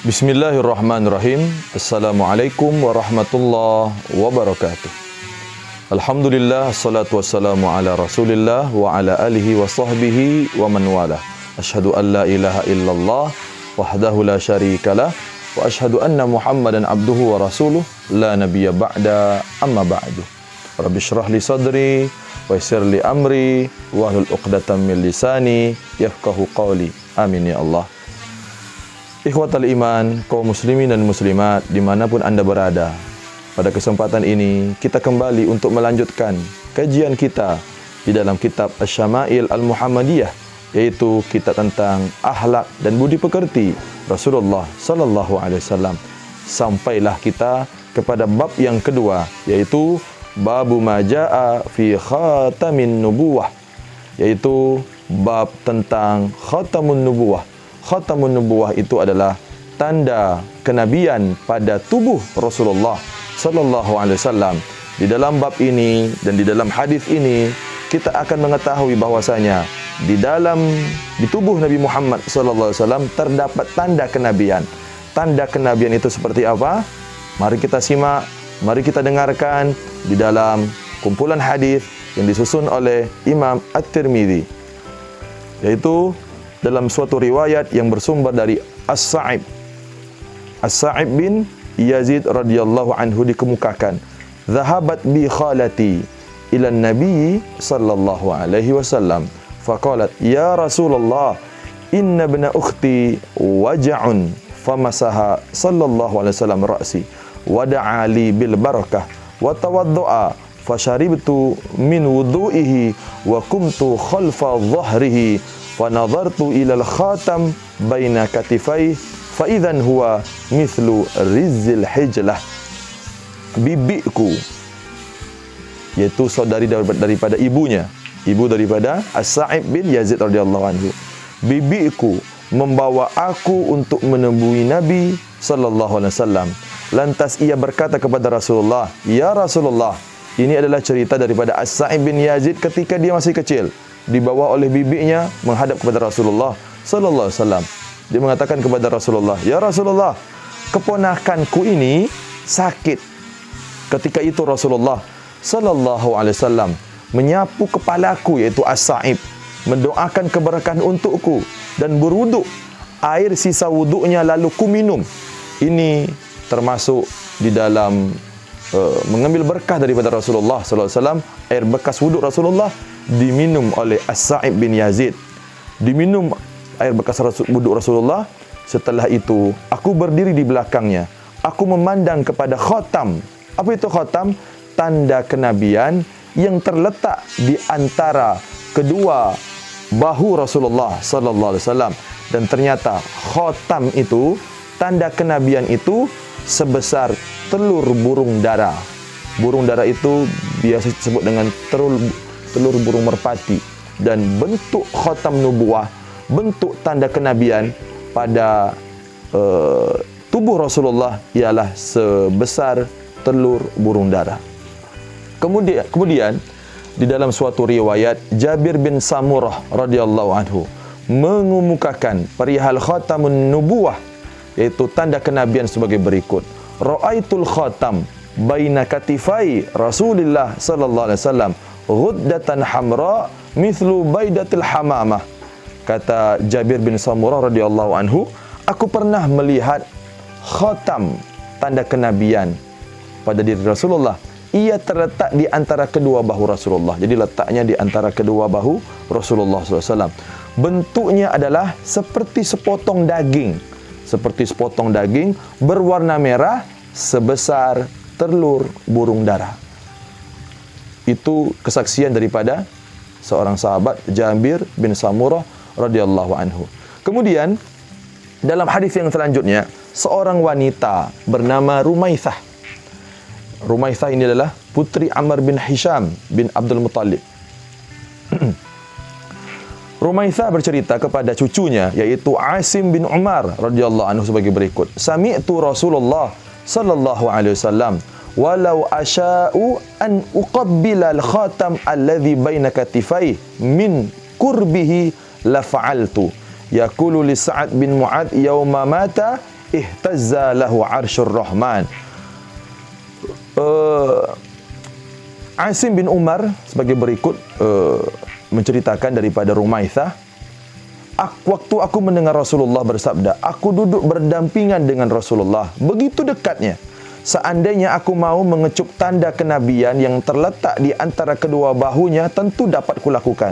Bismillahirrahmanirrahim. Assalamualaikum warahmatullahi wabarakatuh. Alhamdulillah, assalatu wassalamu ala Rasulillah wa ala alihi wa sahbihi wa man wala. Asyhadu an la ilaha illallah wahdahu la syarikalah wa asyhadu anna Muhammadan abduhu wa rasuluh la nabiyya ba'da amma ba'du. Rabbi shrah li sadri wa yassir li amri wahlul 'uqdatam min lisani yafqahu qawli. Amin ya Allah. Ikhwatal iman, kaum muslimin dan muslimat dimanapun anda berada, pada kesempatan ini kita kembali untuk melanjutkan kajian kita di dalam kitab Asy-Syama'il Al-Muhammadiyah, yaitu kitab tentang akhlak dan budi pekerti Rasulullah sallallahu alaihi wasallam. Sampailah kita kepada bab yang kedua, yaitu babu ma jaa fi khatamin nubuwah, yaitu bab tentang khatamun nubuwah. Khatamun nubuwah itu adalah tanda kenabian pada tubuh Rasulullah sallallahu alaihi wasallam. Di dalam bab ini dan di dalam hadis ini kita akan mengetahui bahwasanya di tubuh Nabi Muhammad sallallahu alaihi wasallam terdapat tanda kenabian. Tanda kenabian itu seperti apa? Mari kita simak, mari kita dengarkan di dalam kumpulan hadis yang disusun oleh Imam At-Tirmidzi, yaitu dalam suatu riwayat yang bersumber dari As-Sa'ib bin Yazid radhiyallahu anhu dikemukakan, "Dhahabat bi khalati ila Nabi sallallahu alaihi wasallam faqalat ya Rasulullah inna ibna ukhti waja'un famasaha sallallahu alaihi wasallam ra'si wa da'a li bil barakah wa tawaddu'a fasharibtu min wudu'ihi wa kumtu khalfa dhahrihi فَنَظَرْتُ إِلَى الْخَاتَمِ بَيْنَ كَتِفَيْهِ فَإِذًا هُوَ مِثْلُ رِزِّ الْحِجْلَةِ." Bibiku, yaitu saudari daripada ibunya, ibu daripada As-Sa'ib bin Yazid radhiyallahu anhu. Bibiku membawa aku untuk menemui Nabi sallallahu alaihi wasallam. Lantas ia berkata kepada Rasulullah, "Ya Rasulullah." Ini adalah cerita daripada As-Sa'ib bin Yazid ketika dia masih kecil, dibawa oleh bibinya menghadap kepada Rasulullah sallallahu alaihi wasallam. Dia mengatakan kepada Rasulullah, "Ya Rasulullah, keponakanku ini sakit." Ketika itu Rasulullah sallallahu alaihi wasallam menyapu kepalaku, yaitu As-Sa'ib, mendoakan keberkahan untukku dan berwuduk. Air sisa wuduknya lalu ku minum. Ini termasuk di dalam mengambil berkah daripada Rasulullah sallallahu alaihi wasallam. Air bekas wuduk Rasulullah diminum oleh As-Sa'ib bin Yazid. Diminum air bekas wuduk Rasulullah. Setelah itu aku berdiri di belakangnya. Aku memandang kepada khatam. Apa itu khatam? Tanda kenabian yang terletak di antara kedua bahu Rasulullah sallallahu alaihi wasallam. Dan ternyata khatam itu, tanda kenabian itu sebesar telur burung dara. Burung dara itu biasa disebut dengan telur burung merpati. Dan bentuk khatam nubuwah, bentuk tanda kenabian pada tubuh Rasulullah ialah sebesar telur burung dara. Kemudian di dalam suatu riwayat, Jabir bin Samurah radhiyallahu anhu mengemukakan perihal khatamun nubuwah, yaitu tanda kenabian sebagai berikut. Ra'aitul khatam baina katifai Rasulillah sallallahu alaihi wasallam ghuddatan hamra mithlu baidatil hamamah. Kata Jabir bin Samurah radhiyallahu anhu, aku pernah melihat khatam, tanda kenabian pada diri Rasulullah. Ia terletak di antara kedua bahu Rasulullah. Jadi letaknya di antara kedua bahu Rasulullah SAW. Bentuknya adalah seperti sepotong daging. Seperti sepotong daging berwarna merah sebesar telur burung dara. Itu kesaksian daripada seorang sahabat, Jabir bin Samurah radhiyallahu anhu. Kemudian dalam hadis yang selanjutnya, seorang wanita bernama Rumaithah. Rumaithah ini adalah putri Amr bin Hisham bin Abdul Muttalib. Rumaithah bercerita kepada cucunya, yaitu Asim bin Umar radhiyallahu anhu sebagai berikut. Sami'tu Rasulullah sallallahu alaihi wasallam walau asya'u an uqabbila al-khatam alladhi baina katifai min qurbihi la fa'altu. Yaqulu li Sa'ad bin Mu'adz yawma mata ihtazza lahu arsyur rahman. Asim bin Umar sebagai berikut menceritakan daripada Rumaithah, waktu aku mendengar Rasulullah bersabda, aku duduk berdampingan dengan Rasulullah, begitu dekatnya. Seandainya aku mau mengecup tanda kenabian yang terletak di antara kedua bahunya, tentu dapat kulakukan.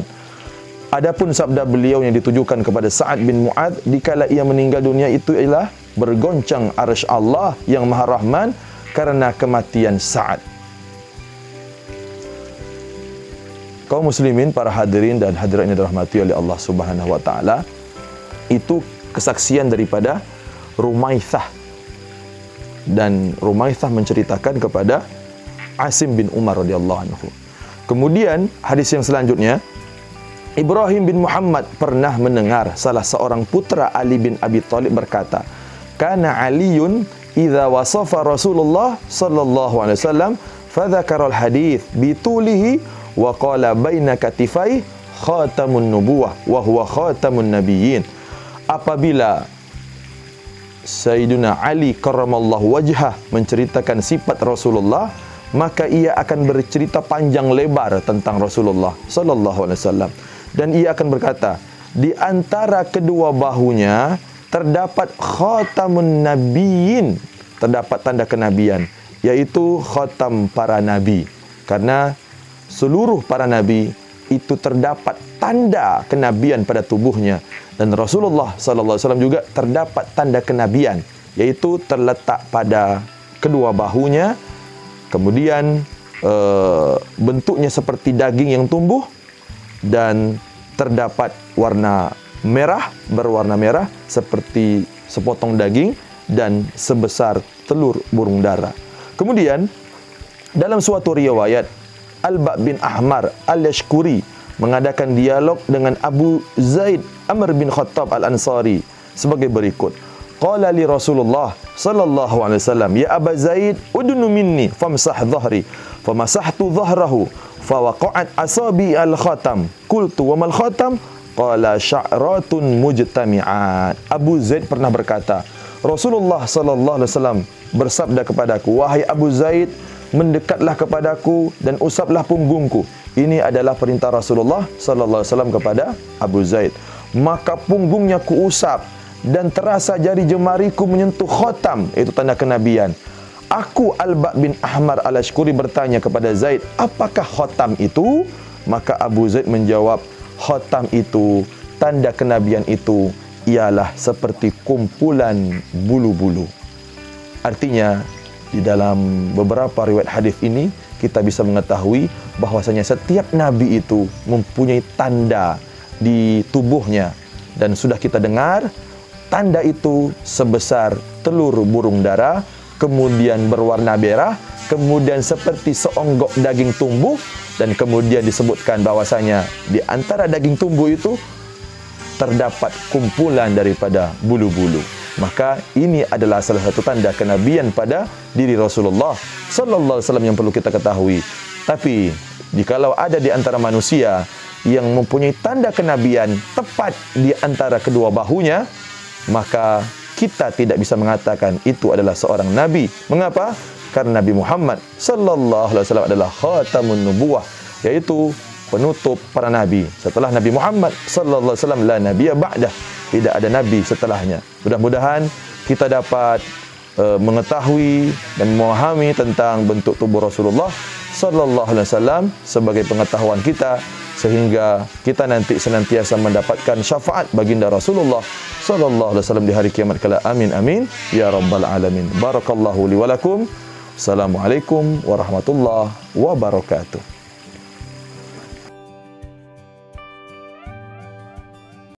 Adapun sabda beliau yang ditujukan kepada Sa'ad bin Mu'adz dikala ia meninggal dunia itu ialah bergoncang arsy Allah yang Maha Rahman karena kematian Sa'ad. Kaum muslimin, para hadirin dan hadirat yang dirahmati oleh Allah Subhanahu wa taala, itu kesaksian daripada Rumaithah. Dan Rumaithah menceritakan kepada Asim bin Umar radhiyallahu anhu. Kemudian hadis yang selanjutnya, Ibrahim bin Muhammad pernah mendengar salah seorang putra Ali bin Abi Thalib berkata, "Kana Aliyun idza wasafa Rasulullah sallallahu alaihi wasallam fa dzakara al-hadits bi tulihi wa qala baina katifai khatamun nubuwah wa huwa khatamun nabiyyin." Apabila Sayyidina Ali karramallahu wajhah menceritakan sifat Rasulullah, maka ia akan bercerita panjang lebar tentang Rasulullah sallallahu alaihi wasallam. Dan ia akan berkata, di antara kedua bahunya terdapat khatamun nabiyyin, terdapat tanda kenabian, yaitu khatam para nabi. Karena seluruh para nabi itu terdapat tanda kenabian pada tubuhnya, dan Rasulullah sallallahu alaihi wasallam juga terdapat tanda kenabian, yaitu terletak pada kedua bahunya. Kemudian bentuknya seperti daging yang tumbuh dan terdapat warna merah, berwarna merah seperti sepotong daging dan sebesar telur burung dara. Kemudian dalam suatu riwayat, Al-Ba' bin Ahmar Al-Yashkuri mengadakan dialog dengan Abu Zaid Amr bin Khattab Al-Ansari sebagai berikut. Qala li Rasulullah sallallahu alaihi wasallam, ya Aba Zaid, udnu minni famsah dhahri. Famasahtu dhahrahu fawaqa'at asabi al-khatam. Qultu wa mal khatam? Qala sya'ratun mujtami'at. Abu Zaid pernah berkata, Rasulullah sallallahu alaihi wasallam bersabda kepadaku, wahai Abu Zaid, mendekatlah kepadaku dan usaplah punggungku. Ini adalah perintah Rasulullah sallallahu alaihi wasallam kepada Abu Zaid. Maka punggungnya kuusap dan terasa jari jemariku menyentuh khatam, itu tanda kenabian. Aku Al-Ba' bin Ahmar Al-Ashkuri bertanya kepada Zaid, apakah khatam itu? Maka Abu Zaid menjawab, khatam itu, tanda kenabian itu ialah seperti kumpulan bulu-bulu. Artinya, di dalam beberapa riwayat hadis ini kita bisa mengetahui bahwasanya setiap nabi itu mempunyai tanda di tubuhnya, dan sudah kita dengar tanda itu sebesar telur burung dara, kemudian berwarna merah, kemudian seperti seonggok daging tumbuh, dan kemudian disebutkan bahwasanya di antara daging tumbuh itu terdapat kumpulan daripada bulu-bulu. Maka ini adalah salah satu tanda kenabian pada diri Rasulullah sallallahu alaihi wasallam yang perlu kita ketahui. Tapi jikalau ada di antara manusia yang mempunyai tanda kenabian tepat di antara kedua bahunya, maka kita tidak bisa mengatakan itu adalah seorang nabi. Mengapa? Karena Nabi Muhammad sallallahu alaihi wasallam adalah khatamun nubuwah, yaitu penutup para nabi. Setelah Nabi Muhammad sallallahu alaihi wasallam la nabiyya ba'dah, tidak ada nabi setelahnya. Mudah-mudahan kita dapat mengetahui dan memahami tentang bentuk tubuh Rasulullah sallallahu alaihi wasallam sebagai pengetahuan kita, sehingga kita nanti senantiasa mendapatkan syafaat baginda Rasulullah sallallahu alaihi wasallam di hari kiamat kala. Amin amin ya rabbal alamin. Barakallahu li wa lakum. Assalamualaikum warahmatullahi wabarakatuh.